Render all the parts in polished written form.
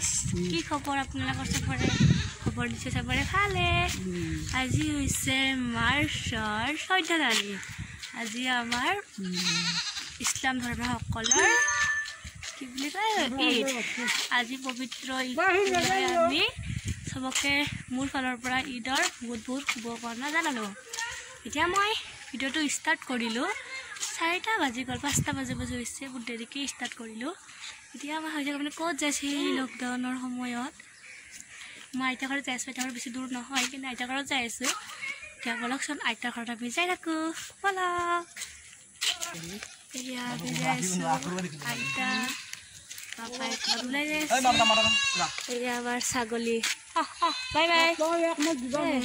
Guys কি খবৰ আপোনালোকৰ চবৰে খবৰ দিছে চবৰে ভালে আজি হৈছে মাৰ্চৰ 14 তাৰিখ আজি আমাৰ ইছলাম ধৰ্মসকলৰ কি বুলি কয় ঈদ আজি পবিত্ৰ ঈদ আমি সবকে মোৰ ফালৰ পৰা ঈদৰ বহুত বহুত শুভকামনা জনালো এতিয়া মই ভিডিঅটো ষ্টাৰ্ট কৰিলো 4টা বাজি গল 5টা বাজি হৈছে বহুত দেৰিকৈ ষ্টাৰ্ট কৰিলো এতিয়া মই হৈ মানে ক'ত যাইছে লকডাউনৰ সময়ত মই আইতা ঘৰত যাই আছো আইতা ঘৰ বেছি দূৰ নহয় কিন্তু আইতা ঘৰত যাই আছো এতিয়া বলকচোন আইতা ঘৰত আমি যাই থাকো বলক এতিয়া যাই আছো আইতা পাপাই ঘৰ ওলাই যাই আছে এতিয়া আমাৰ ছাগলী বাই বাই বাই বাই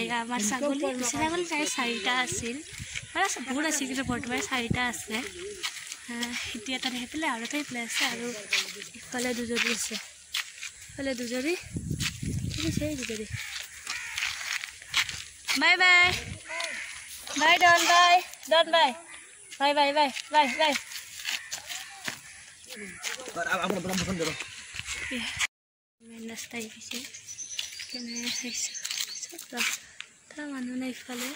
এয়া আমাৰ ছাগলী ছাগলী চাই 4টা আছিল বহুত আছিল কিন্তু বৰ্তমান 4টা আছে এতিয়া এটা দেখি পেলাই আৰু এটা আছে আৰু ইফালে দুজনী আছে ইফালে দুজনী দুজনী bye bye bye Don bye bye bye bye bye bye ৰাস্তা আহিছে কেনে চাইছো তাৰ মানুহ নাই ইফালে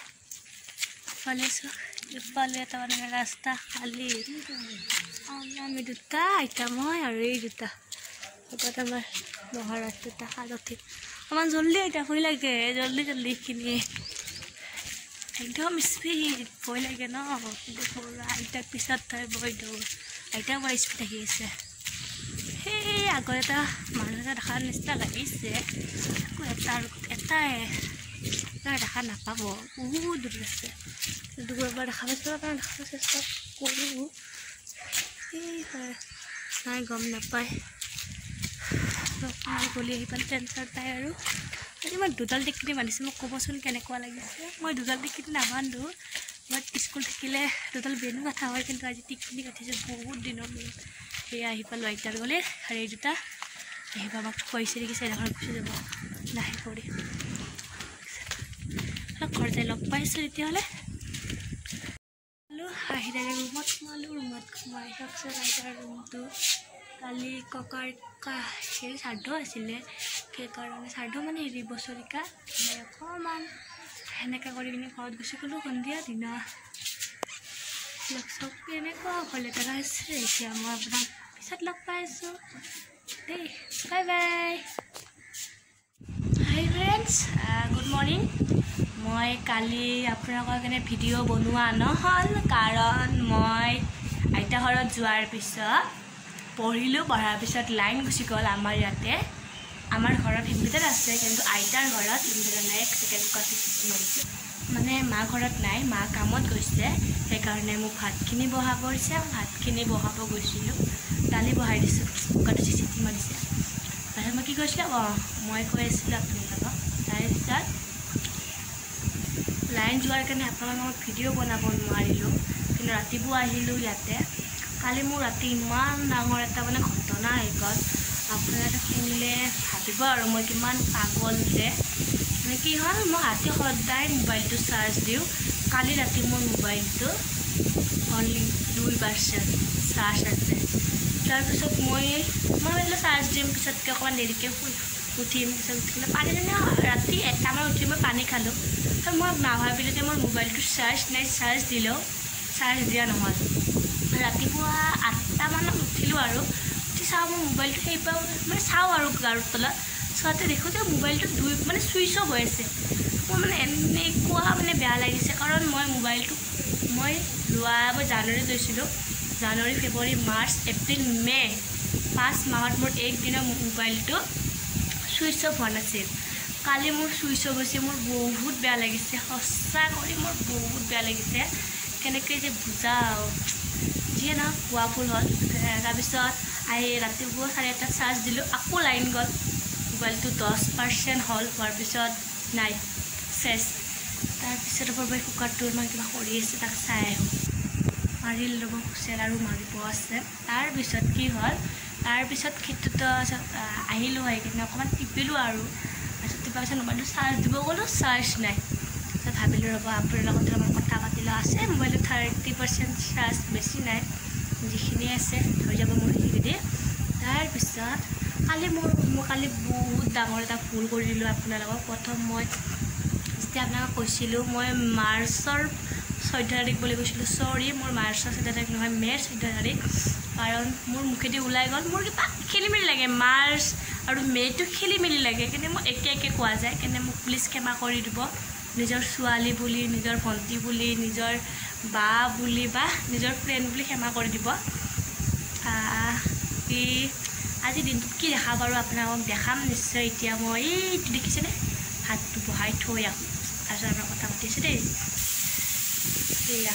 ইফালে এটা মানে ৰাস্তা খালী আমি দুটা আইতা মই আৰু এই দুটা আগত আমাৰ বহা ৰাস্তাটা হালতি অকণমান জল্দি আইতা ভয় লাগে জল্দি এইখিনি একদম স্পীড ভয় লাগে ন কিন্তু আইতাক পিছত থৈ বৈ দিওঁ আইতা বৰ স্পীড আহি আছে সেই আগত এটা মানুহ এটা দেখাৰ নিচিনা লাগিছে এটাই দেখা নাপাব বহুত দূৰ আছে দূৰৰ পৰা দেখা পাইছোঁ কাৰণে দেখাব চেষ্টা কৰোঁ এই নাই গম নাপায় গলি আহি পালে টেনশ্যন পায় আৰু আজি মই দুডাল টিকিটি বান্ধিছোঁ মোক ক'বচোন কেনেকুৱা লাগিছে মই দুডাল টিকিটি নাবান্ধো মই স্কুল থাকিলে দুডাল বেনো কথা হয় কিন্তু আজি টিকিটি কাটিছোঁ বহুত দিনৰ মূৰত সেয়া আহি পালোঁ আইতাৰ গ'লে আৰু এই দুটা আহিব আমাক কৈছে নেকি চাইডাখৰ গুচি যাব লাহে কৰি ঘৰ যাই লগ পাইছোঁ তেতিয়াহ'লে আহিদাৰে ৰুমত সোমাই চাওকচোন আইতাৰ ৰুমটো কালি ককাৰ হেৰি শ্ৰাদ্ধ আছিলে সেইকাৰণে শ্ৰাদ্ধ মানে হেৰি বছৰিকা অকণমান সেনেকৈ কৰি কিনে ঘৰত গুচি গ'লোঁ সন্ধিয়া দিনা চব কেনেকুৱা হ'লে এটা আছে এতিয়া মই আপোনাক পিছত লগ পাই আছোঁ দেই বাই বাই হাই ফ্ৰেণ্ডছ গুড মৰ্ণিং মই কালি আপোনালোকৰ কাৰণে ভিডিঅ' বনোৱা নহ'ল কাৰণ মই আইতা ঘৰত যোৱাৰ পিছত পঢ়াৰ পিছত লাইন গুচি গ'ল আমাৰ ইয়াতে আমাৰ ঘৰত ইনভাৰ্টাৰ আছে কিন্তু আইতাৰ ঘৰত ইনভাৰ্টাৰ নাই এক ছেকেণ্ড মাৰিছে মানে মা ঘৰত নাই মা কামত গৈছে সেইকাৰণে মোক ভাতখিনি বহাব দিছে ভাতখিনি বহাব গৈছিলোঁ দালি বহাই দিছোঁ কুকাৰটো চিটি মাৰিছে তাৰপিছত মই কি কৈছিলোঁ মই কৈ আছিলোঁ আপোনালোকক তাৰপিছত লাইন যোৱাৰ কাৰণে আপোনালোকক ভিডিঅ' বনাব নোৱাৰিলোঁ কিন্তু ৰাতিপুৱা আহিলোঁ ইয়াতে কালি মোৰ ৰাতি ইমান ডাঙৰ এটা মানে ঘটনা হৈ গ'ল আপোনালোকে শুনিলে ভাবিব আৰু মই কিমান পাগল যে মানে কি হ'ল মই ৰাতি সদায় মোবাইলটো চাৰ্জ দিওঁ কালি ৰাতি মোৰ মোবাইলটো অনলি 2% চাৰ্জ আছে তাৰপিছত মই মোবাইলটো চাৰ্জ দিম পিছতকৈ অকণমান দেৰিকৈ উঠিম পিছত উঠিলে পানী ৰাতি 1টামান উঠি মই পানী খালোঁ তো মই নাভাবিলোঁ যে মোৰ মোবাইলটো চাৰ্জ নাই চাৰ্জ দিলেও চাৰ্জ দিয়া নহ'ল ৰাতিপুৱা 8টামানত উঠিলোঁ আৰু উঠি চাওঁ মোৰ মোবাইলটো সেইপাও মানে চাওঁ আৰু গাৰুৰ তলত চাওঁতে দেখোঁ যে মোবাইলটো মানে ছুইচ অফ হৈ আছে মোৰ মানে এনেকুৱা মানে বেয়া লাগিছে কাৰণ মই মোবাইলটো মই জানুৱাৰীত লৈছিলোঁ জানুৱাৰী ফেব্ৰুৱাৰী মাৰ্চ এপ্ৰিল মে 5 মাহত মোৰ একদিনৰ মোবাইলটো ছুইচ অফ হোৱা নাছিল কালি মোৰ ছুইচ অফ হৈছে মোৰ বহুত বেয়া লাগিছে সঁচা কৰি মোৰ বহুত বেয়া লাগিছে কেনেকৈ যে বুজাওঁ যিয়ে ন পোৱা ফুল হ'ল তাৰপিছত আহি ৰাতিপুৱা 4টাত চাৰ্জ দিলোঁ আকৌ লাইন গ'ল মোবাইলটো 10% হ'ল হোৱাৰ পিছত নাই চেছ তাৰপিছত মই কুকাৰটোৰ মই কিবা কৰি আছে তাক চাই আহোঁ মাৰি ল'ব খুচেল আৰু মাৰিব আছে তাৰপিছত কি হ'ল তাৰপিছত সেইটোতো আহিলোঁ আহি কিনে অকণমান টিপিলোঁ আৰু তাৰপিছত টিপাৰ পিছত মোবাইলটো চাৰ্জ দিব গ'লোঁ চাৰ্জ নাই তাৰপিছত ভাবিলোঁ ৰ'ব আপোনাৰ লগত অলপমান কথা পাতিলোঁ আছে মোবাইলটো 30% চাৰ্জ বেছি নাই যিখিনি আছে হৈ যাব মোৰ সেইখিনি দি তাৰপিছত কালি মই কালি বহুত ডাঙৰ এটা ভুল কৰি দিলোঁ আপোনালোকক। প্ৰথম মই যেতিয়া আপোনালোকক কৈছিলোঁ মই মাৰ্চৰ 14 তাৰিখ বুলি কৈছিলোঁ, চৰি মোৰ মাৰ্চৰ 14 তাৰিখ নহয়, মে'ৰ 14 তাৰিখ, কাৰণ মোৰ মুখেদি ওলাই গ'ল। মোৰ কিবা খেলি মেলি লাগে, মাৰ্চ আৰু মে'টো খেলি মেলি লাগে, কিন্তু মই একে কোৱা যায়, কিন্তু মোক প্লিজ ক্ষমা কৰি দিব। নিজৰ ছোৱালী বুলি, নিজৰ ভণ্টি বুলি, নিজৰ বা বুলি বা নিজৰ ফ্ৰেণ্ড বুলি ক্ষমা কৰি দিব। আজি দিনটোত কি দেখা বাৰু আপোনালোকক দেখাম নিশ্চয়। এতিয়া মই এইটো দেখিছেনে, ভাতটো বহাই থৈ আহোঁ, তাৰপিছত আমাৰ কথা পাতিছোঁ দেই। সেয়া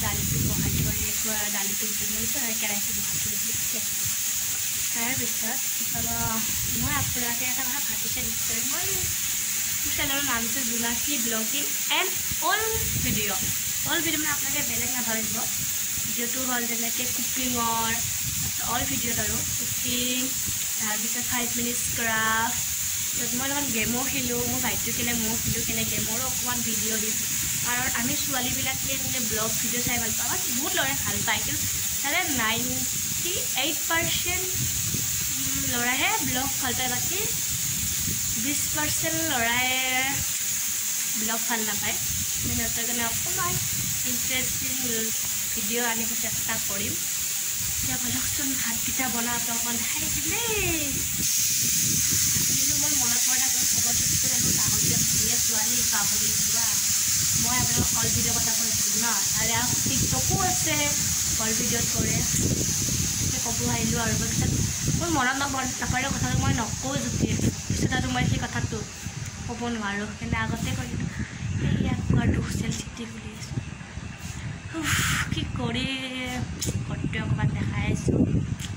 দালিটো বহাই থৈ দালিটো বনাইছোঁ আৰু কেৰাহীটো বহাই থৈছোঁ। তাৰপিছত মই আপোনালোকে এটা কথা ভাবিছে নিশ্চয়, মই মোৰ চেনেলৰ নাম হৈছে জোনাকী ব্লগিং এণ্ড অল ভিডিঅ' মানে আপোনালোকে বেলেগ নাভাবিব। ভিডিঅ'টো হ'ল যেনেকৈ কুকিঙৰ অল ভিডিঅ'ত আৰু কুকিং, তাৰপিছত 5 মিনিটছ ক্ৰাফ্ট, মই অলপমান গেমো খেলোঁ, মোৰ ভাইটিও খেলে, ময়ো খেলোঁ, কেনে গেমৰো অকণমান ভিডিঅ' দিম। কাৰণ আমি ছোৱালীবিলাকে মানে ব্লগ ভিডিঅ' চাই ভাল পাওঁ, বহুত ল'ৰাই ভাল পায়, কিন্তু তাৰে 98% ল'ৰাইহে ব্লগ ভাল পায়, বাকী 20% ল'ৰাই ব্লগ ভাল নাপায়। সিহঁতৰ কাৰণে অকণমান ইণ্টাৰেষ্টিং ভিডিঅ' আনিব চেষ্টা কৰিম। এতিয়া বলকচোন ভাতকেইটা বনাওঁতে অকণমান দেখাই দিম দেই। কিন্তু মই মনত পৰা গ'ল খবৰটো মোৰ পাহৰি ছোৱালী পাহৰি যোৱা। মই আপোনালোক অল ভিডিঅ'ৰ কথা কৈছিলোঁ ন, আৰু টিকটকো আছে, অল ভিডিঅ'ত কৰে, ক'ব আহিলোঁ আৰু পিছত মোৰ মনত নপৰে কথাটো মই নকওঁ জুতি, পিছত আৰু মই সেই কথাটো ক'ব নোৱাৰোঁ, কিন্তু আগতে কৈ দিলোঁ। সেয়া ঘৰটো হুচেল চিটি বুলি আছোঁ, কি কৰি ঘৰটো অকণমান দেখাই আছোঁ,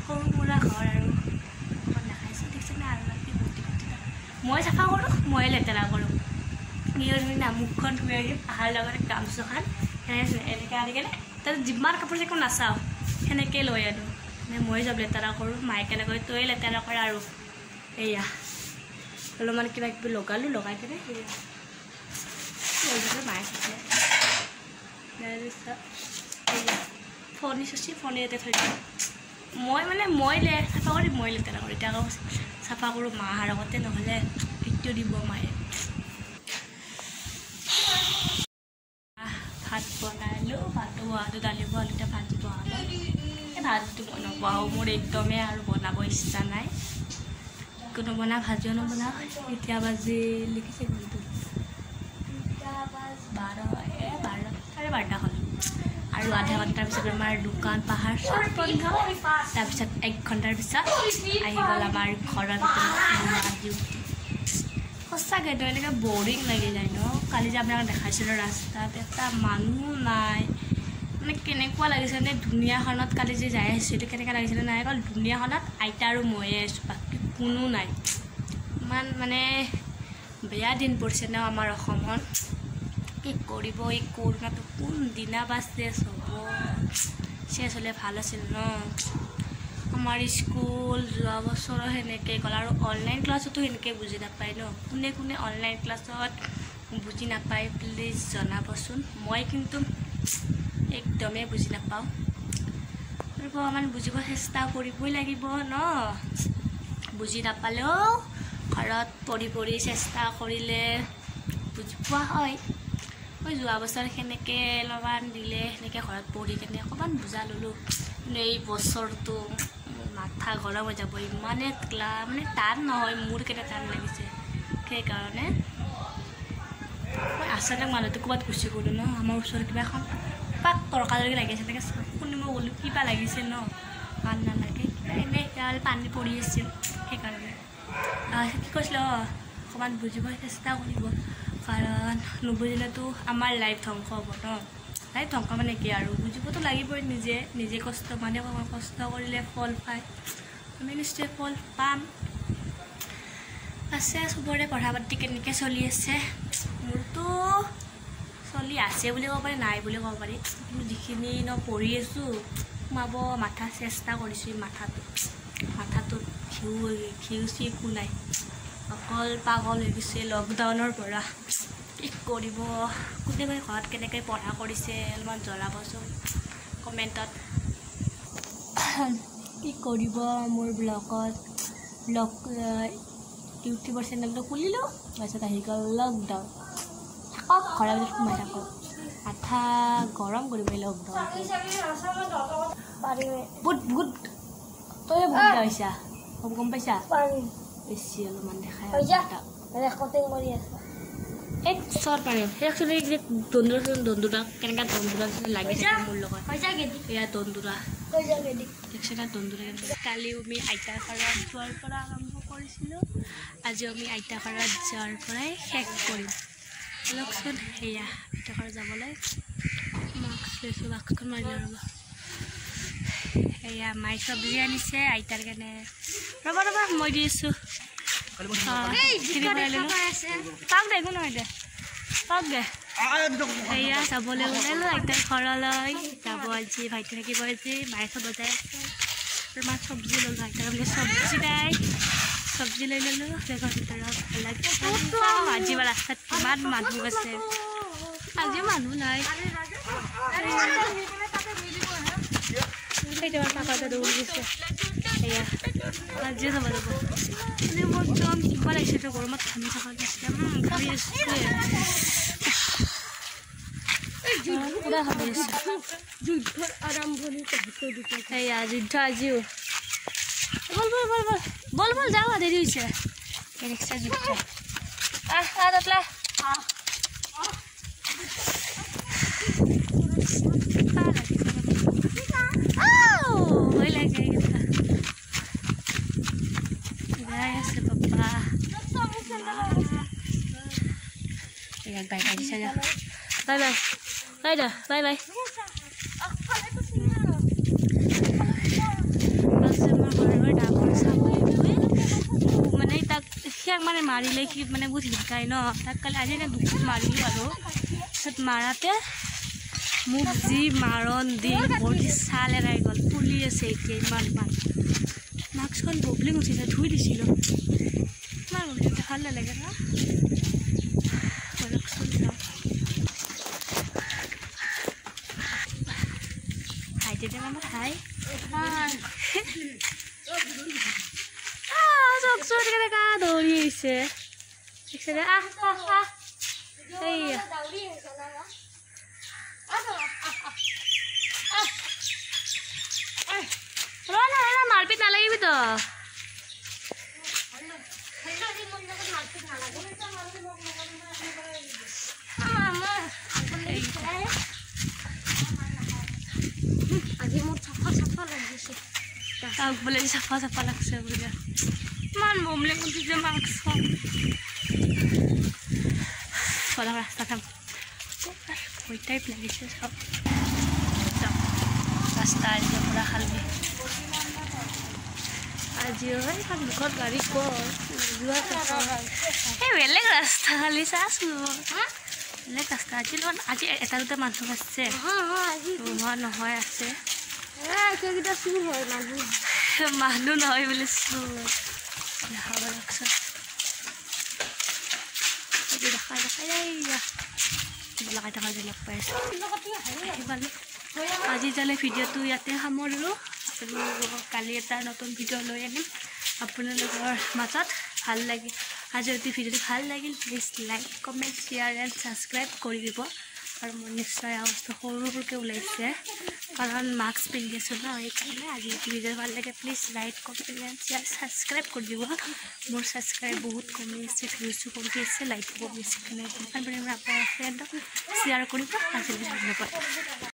সৰু সুৰা ঘৰ আৰু অকণমান দেখাইছোঁ, দেখিছেনে? আৰু ৰাতি বুটি মই চাফা কৰোঁ, ময়ে লেতেৰা কৰোঁ। না মুখখন ধুই আহিম, আহাৰ লগতে গামোচাখন এনেকৈ আনি কেনে তাত যিমান কাপোৰ চাপোৰ নাচাওঁ সেনেকৈ লৈ আনো, মই চব লেতেৰা কৰোঁ। মায়ে কেনেকৈ তয়ে লেতেৰা কৰে, আৰু এয়া অলপমান কিবা কিবি লগাই কেনে সেয়া মায়ে কৈছে। তাৰপিছত এয়া ফণি চুচি ফণি ইয়াতে থৈ দিওঁ। মই চাফা কৰি মই লেতেৰা কৰোঁ। এতিয়া আকৌ চাফা কৰোঁ মা অহাৰ আগতে, নহ'লে সেইটো দিব মায়ে। ভাত বনালোঁ, ভাতো বহালোঁ, দালি বহালোঁ, এতিয়া ভাজি বহালোঁ। এই ভাতটো মই নবহাওঁ, মোৰ একদমেই আৰু বনাব ইচ্ছা নাই, নবনাওঁ, ভাজিও নবনাওঁ। এতিয়া বাজি লিখিছে কিন্তু 12:30 হ'ল, আৰু আধা ঘণ্টাৰ পিছত আমাৰ দোকান পাহাৰ চব বন্ধ। তাৰপিছত 1 ঘণ্টাৰ পিছত আহি গ'ল আমাৰ ঘৰৰ ভিতৰত। সঁচাকৈ তো এনেকৈ বৰিং লাগি যায় ন। কালি যে আপোনাক দেখাইছিলোঁ ৰাস্তাত এটা মানুহ নাই, মানে কেনেকুৱা লাগিছে মানে দুনিয়াখনত কালি যে যাই আহিছিলোঁ কেনেকৈ লাগিছিলে নাই, অকল দুনিয়াখনত আইতা আৰু ময়ে আছোঁ, বাকী কোনো নাই। ইমান মানে বেয়া দিন পৰিছে ন আমাৰ অসমত। কি কৰিব, এই কৰোণাটো কোনদিনা বা চেছ হ'ব, চেছ হ'লে ভাল আছিল ন। আমাৰ স্কুল যোৱা বছৰো সেনেকৈ গ'ল, আৰু অনলাইন ক্লাছতো সেনেকৈ বুজি নাপায় ন। কোনে অনলাইন ক্লাছত বুজি নাপায় প্লিজ জনাবচোন, মই কিন্তু একদমেই বুজি নাপাওঁ। অকণমান বুজিব চেষ্টা কৰিবই লাগিব ন। বুজি নাপালেও ঘৰত পঢ়ি চেষ্টা কৰিলে বুজি পোৱা হয়। মই যোৱা বছৰ সেনেকৈ অলপমান দিলে সেনেকৈ ঘৰত পঢ়ি কেনে অকণমান বুজা ল'লোঁ, কিন্তু এই বছৰটো মাথা গৰম হৈ যাব, ইমানে মানে টান নহয়, মোৰ কেনে টান লাগিছে। সেইকাৰণে মই আচলতে মানুহটো ক'ৰবাত গুচি গ'লোঁ ন, আমাৰ ওচৰত কিবা এখন পাক তৰকাৰী লাগিছে, তেনেকৈ শুনিব গ'লোঁ, কিবা লাগিছে ন, ভাল নালাগে, কিবা এনেই পানী পৰি আছিল। সেইকাৰণে কি কৈছিলোঁ, অকণমান বুজিব চেষ্টা কৰিব, কাৰণ নুবুজিলেতো আমাৰ লাইফ ধ্বংস হ'ব ন। লাইফ ধ্বংস মানে কি আৰু বুজিবতো লাগিবই, নিজে কষ্ট মানে কষ্ট কৰিলে ফল পায়, আমি নিশ্চয় ফল পাম। আছে চবৰে পঢ়া পাতি কেনেকৈ চলি আছে? মোৰতো চলি আছে বুলি ক'ব পাৰি, নাই বুলি ক'ব পাৰি, কিন্তু যিখিনি পঢ়ি আছোঁ সোমাব মাথা চেষ্টা কৰিছোঁ, মাথাটোত ঘিউ একো নাই, অকল পাগল হৈ গৈছে লকডাউনৰ পৰা। কি কৰিব, কোনোবাই ঘৰত কেনেকৈ পঢ়া কৰিছে অলপমান জনাবচোন কমেণ্টত। কি কৰিব মোৰ ব্লগ ইউটিউবৰ চেনেলটো খুলিলোঁ তাৰপিছত আহি গ'ল লকডাউন থাকক ঘৰৰ ভিতৰত সোমাই থাকক আঠা গৰম কৰিব লকডাউন বহুত তই বহুত গাইছা গম পাইছা বেছি অলপমান দেখাই এই চৰ পানী একচুৱেলি দন্দুৰা কেনেকৈ দন্দুৰা লাগিছে মোৰ লগত এয়া দন্দুৰা কালি আমি আইতাৰ ঘৰত যোৱাৰ পৰা আৰম্ভ কৰিছিলোঁ আজি আমি আইতাৰ ঘৰত যোৱাৰ পৰাই শেষ কৰিম লওকচোন সেয়া আইতাৰ ঘৰত যাবলৈ মাস্ক লৈছোঁ মাস্কখন মাৰি ৰ'ব সেয়া মায়ে চব্জি আনিছে আইতাৰ কাৰণে ৰ'বা মই দি আছোঁ পাক দে একো নহয় দে পাক দে সেয়া যাবলৈ ওলালোঁ আইতাৰ ঘৰলৈ যাব আজি ভাইটি থাকিব আজি মায়ে চব বজাই আছে আৰু মাক চব্জি ল'লোঁ আইতাৰ বোলে চব্জি নাই চব্জি লৈ ল'লোঁ বেগৰ ভিতৰত ভাল লাগে আজি ৰাস্তাত কিমান মানুহ আছে আজিও মানুহ নাই সেইটোৰ পাকতে দৌৰি গৈছে সেয়া আজিও যাব যাব মানে মোৰ একদম কিবা লাগিছে তো গৰমত ঘামি থকা দিছিলে ঘামি আছোঁ পুৰা ভাবি আছোঁ যুদ্ধৰ আৰম্ভণি সেয়া যুদ্ধ আজিও বল যাওঁ দেৰি হৈছে কেনেকৈ যুদ্ধ ভয় লাগে গাই আছে পাপা বাই বাই দিছে যা bye bye by the bye bye ডাঙৰ চাবলৈ মানে তাক সিয়াক মানে মাৰিলে সি মানে বহুত শিকায় ন তাক কালি আজি এনে দুখ মাৰিলোঁ আৰু তাৰপিছত মাৰাতে মোক যি মাৰণ দি বৰ ছাল এৰাই গ'ল ফুলি আছে এতিয়া ইমান মাস্কখন ববলিং উঠিছে ধুই দিছিলোঁ ইমান ববলিং ভাল নালাগে ন হাই তেতিয়া মানে হাই চকচোন কেনেকুৱা দৌৰি আহিছে মাৰপিট নালাগিবি তো আজি মোৰ চাফা লাগিছে তাক বোলে চাফা লাগছে বোলে ইমান বমলে উঠিছে মাস্ক ৰাস্তা খাম ভয় টাইপ লাগিছে চব ৰাস্তা আজি পুৰা খালি আজিও এখন দুখন গাড়ী যোৱা এই বেলেগ ৰাস্তা খালি চাইছোঁ বেলেগ ৰাস্তা আজি এটা দুটা মানুহ আছে নোহোৱা নহয় আছে মানুহ নহয় বুলি চুৰ দেখাব লাগছে লগাই থকা যে লগ পাই আছোঁ আজি যালে ভিডিঅ'টো ইয়াতে সামৰিলোঁ কালি এটা নতুন ভিডিঅ' লৈ আনিম আপোনালোকৰ মাজত ভাল লাগিল আজি যদি ভিডিঅ'টো ভাল লাগিল please like comment share and subscribe কৰি দিব আৰু মোৰ নিশ্চয় আৱাজটো সৰুকৈ ওলাইছে কাৰণ মাস্ক পিন্ধি আছোঁ ন সেইকাৰণে আজি ভিডিঅ' ভাল লাগে please like comment and share subscribe কৰি দিব মোৰ ছাবস্ক্ৰাইব বহুত কমি আছে ভিউজো কমি আছে লাইকো কমি আছে সেইকাৰণে আপোনাৰ ফ্ৰেণ্ডক শ্বেয়াৰ কৰিব আজিলৈ ধন্যবাদ